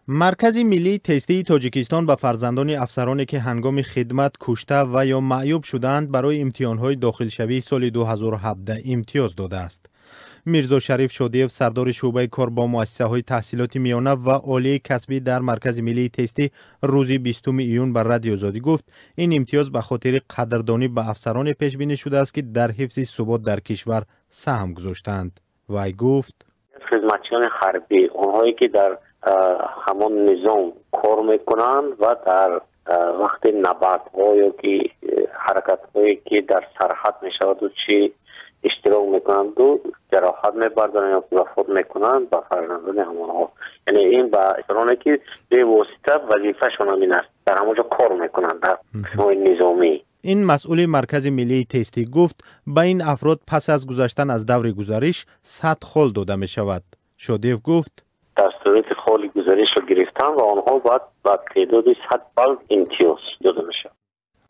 مرکز ملی تستی تاجیکستان به فرزندان افسرانی که هنگام خدمت کشته و یا معیوب شدند برای امتحانهای داخلشوی سال 2017 امتیاز داده است. میرزا شریف شادیف سردار شعبه کار با مؤسسه‌های تحصیلات میانه و عالی کسبی در مرکز ملی تستی روز 20 ایون بر رادیو آزادی گفت این امتیاز به خاطر قدردانی به افسران پیش بینی شده است که در حفظ ثبات در کشور سهم گذاشتند. وی گفت خدمتیان حربی اونهایی که در همان نظام کار میکنند و در وقت نبردها یا که حرکت هایی که در سرحد میشود و چی اشتراک میکنند و جراحت میبردند یا وفات میکنند با فرزندان همانها، یعنی این با افرادی که به واسطه وظیفه‌شان همین است در همونجا کار میکنند در نظامی. این مسئول مرکز ملی تستی گفت به این افراد پس از گذشتن از دور گزارش 100 خال داده می شود. شادیف گفت در صورت خال گزارش را گرفتن و آنها باید با تعداد 100 بال امتیاز داده می شود.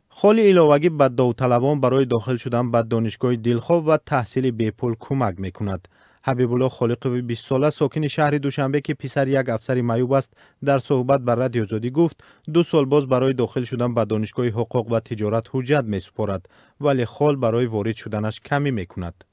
خال علاوگی به داوطلبان برای داخل شدن به دانشگاه دلخواه و تحصیل بی پول کمک می کند. حبیب الله خالقوی 20 ساله ساکن شهر دوشنبه که پسر یک افسر معیوب است در صحبت بر رادیو آزادی گفت 2 سال باز برای داخل شدن به دانشگاه حقوق و تجارت حجت می سپارد ولی خال برای وارد شدنش کمی می کند.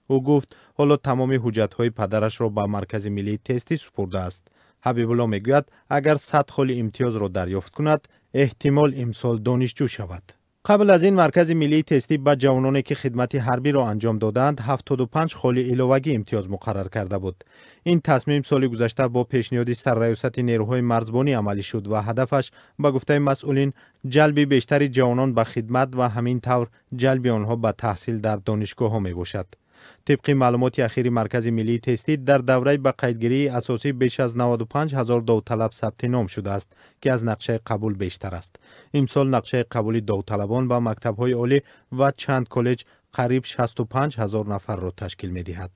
او گفت حالا تمام حجت های پدرش را به مرکز ملی تستی سپرده است. حبیب الله می گوید اگر 100 خال امتیاز را دریافت کند احتمال امسال دانشجو شود. قبل از این مرکز ملی تستی به جوانانی که خدمت حربی را انجام دادند 75 خال علاوگی امتیاز مقرر کرده بود. این تصمیم سال گذشته با پیشنهاد سرریاست نیروهای مرزبانی عملی شد و هدفش به گفته مسئولین جلب بیشتر جوانان به خدمت و همین طور جلب آنها به تحصیل در دانشگاه ها می باشد. طبق معلومات اخیر مرکز ملی تستی در دوره به قیدگیری اساسی بیش از 95,000 داوطلب ثبت نام شده است که از نقشه قبول بیشتر است. امسال نقشه قبول داوطلبان به مکتب‌های عالی و چند کالج قریب 65,000 نفر را تشکیل می‌دهد.